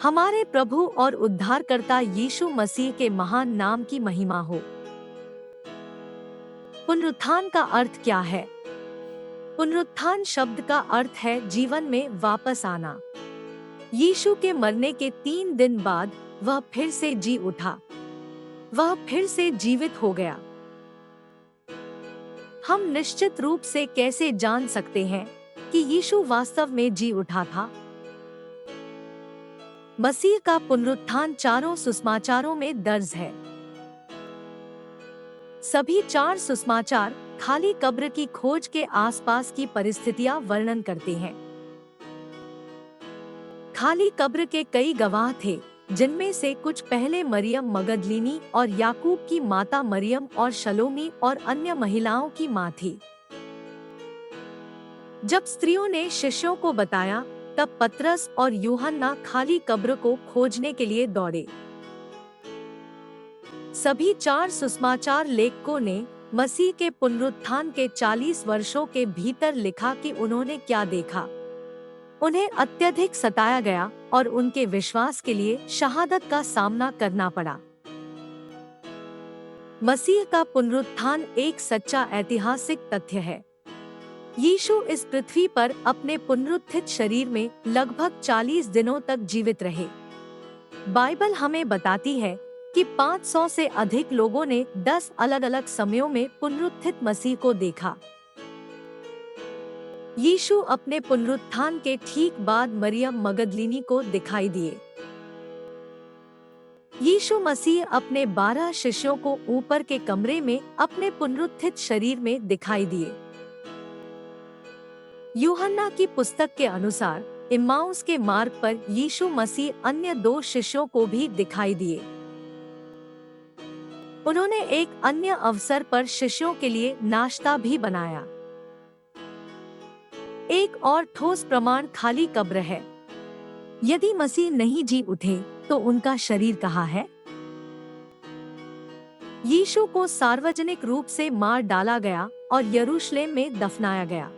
हमारे प्रभु और उद्धारकर्ता यीशु मसीह के महान नाम की महिमा हो। पुनरुत्थान का अर्थ क्या है? पुनरुत्थान शब्द का अर्थ है जीवन में वापस आना। यीशु के मरने के 3 दिन बाद वह फिर से जी उठा। वह फिर से जीवित हो गया। हम निश्चित रूप से कैसे जान सकते हैं कि यीशु वास्तव में जी उठा था? मसीह का पुनरुत्थान चारों सुसमाचारों में दर्ज है। सभी 4 सुसमाचार खाली कब्र की खोज के आसपास की परिस्थितियां वर्णन करते हैं। खाली कब्र के कई गवाह थे, जिनमें से कुछ पहले मरियम मगदलीनी और याकूब की माता मरियम और शलोमी और अन्य महिलाओं की मां थी। जब स्त्रियों ने शिष्यों को बताया, तब पतरस और यूहन्ना खाली कब्र को खोजने के लिए दौड़े। सभी 4 सुसमाचार लेखकों ने मसीह के पुनरुत्थान के 40 वर्षों के भीतर लिखा कि उन्होंने क्या देखा। उन्हें अत्यधिक सताया गया और उनके विश्वास के लिए शहादत का सामना करना पड़ा। मसीह का पुनरुत्थान एक सच्चा ऐतिहासिक तथ्य है। यीशु इस पृथ्वी पर अपने पुनरुत्थित शरीर में लगभग 40 दिनों तक जीवित रहे। बाइबल हमें बताती है कि 500 से अधिक लोगों ने 10 अलग-अलग समयों में पुनरुत्थित मसीह को देखा। यीशु अपने पुनरुत्थान के ठीक बाद मरियम मगदलीनी को दिखाई दिए। यीशु मसीह अपने 12 शिष्यों को ऊपर के कमरे में अपने पुनरुत्थित शरीर में दिखाई दिए। यूहन्ना की पुस्तक के अनुसार इम्माउस के मार्ग पर यीशु मसीह अन्य 2 शिष्यों को भी दिखाई दिए। उन्होंने एक अन्य अवसर पर शिष्यों के लिए नाश्ता भी बनाया। एक और ठोस प्रमाण खाली कब्र है। यदि मसीह नहीं जी उठे, तो उनका शरीर कहाँ है? यीशु को सार्वजनिक रूप से मार डाला गया और यरूशलेम में दफनाया गया।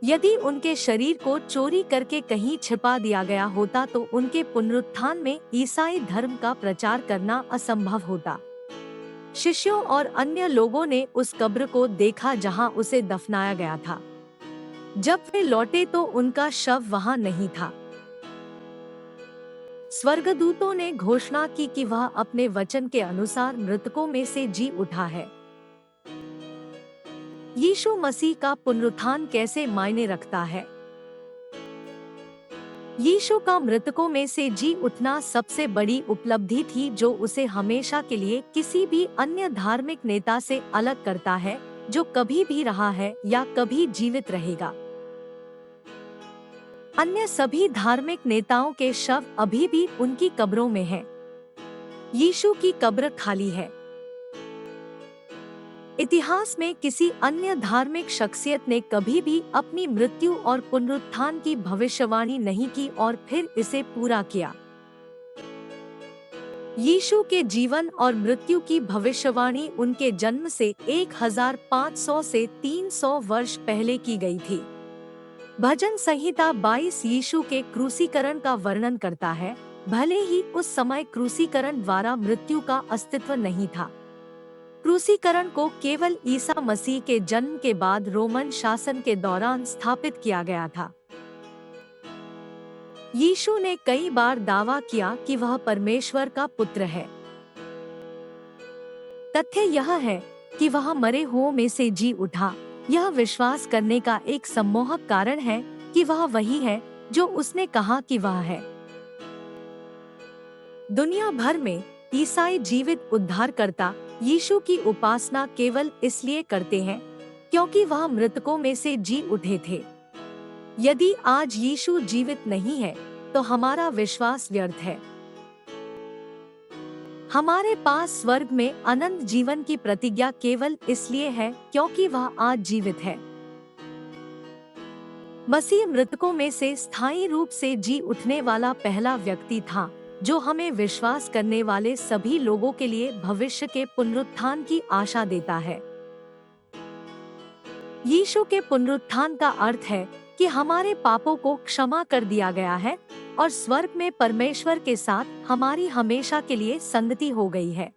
यदि उनके शरीर को चोरी करके कहीं छिपा दिया गया होता, तो उनके पुनरुत्थान में ईसाई धर्म का प्रचार करना असंभव होता। शिष्यों और अन्य लोगों ने उस कब्र को देखा जहां उसे दफनाया गया था। जब वे लौटे तो उनका शव वहां नहीं था। स्वर्गदूतों ने घोषणा की कि वह अपने वचन के अनुसार मृतकों में से जी उठा है। यीशु मसीह का पुनरुत्थान कैसे मायने रखता है? यीशु का मृतकों में से जी उठना सबसे बड़ी उपलब्धि थी, जो उसे हमेशा के लिए किसी भी अन्य धार्मिक नेता से अलग करता है, जो कभी भी रहा है या कभी जीवित रहेगा। अन्य सभी धार्मिक नेताओं के शव अभी भी उनकी कब्रों में हैं। यीशु की कब्र खाली है। इतिहास में किसी अन्य धार्मिक शख्सियत ने कभी भी अपनी मृत्यु और पुनरुत्थान की भविष्यवाणी नहीं की और फिर इसे पूरा किया। यीशु के जीवन और मृत्यु की भविष्यवाणी उनके जन्म से 1500 से 300 वर्ष पहले की गई थी। भजन संहिता 22 यीशु के क्रूसीकरण का वर्णन करता है, भले ही उस समय क्रूसीकरण द्वारा मृत्यु का अस्तित्व नहीं था। क्रूसीकरण को केवल ईसा मसीह के जन्म के बाद रोमन शासन के दौरान स्थापित किया गया था। यीशु ने कई बार दावा किया कि वह परमेश्वर का पुत्र है। तथ्य यह है कि वह मरे हुओं में से जी उठा। यह विश्वास करने का एक सम्मोहक कारण है कि वह वही है जो उसने कहा कि वह है। दुनिया भर में ईसाई जीवित उद्धारकर्ता यीशु की उपासना केवल इसलिए करते हैं क्योंकि वह मृतकों में से जी उठे थे। यदि आज यीशु जीवित नहीं है, तो हमारा विश्वास व्यर्थ है। हमारे पास स्वर्ग में अनंत जीवन की प्रतिज्ञा केवल इसलिए है क्योंकि वह आज जीवित है। मसीह मृतकों में से स्थायी रूप से जी उठने वाला पहला व्यक्ति था, जो हमें विश्वास करने वाले सभी लोगों के लिए भविष्य के पुनरुत्थान की आशा देता है। यीशु के पुनरुत्थान का अर्थ है कि हमारे पापों को क्षमा कर दिया गया है और स्वर्ग में परमेश्वर के साथ हमारी हमेशा के लिए संगति हो गई है।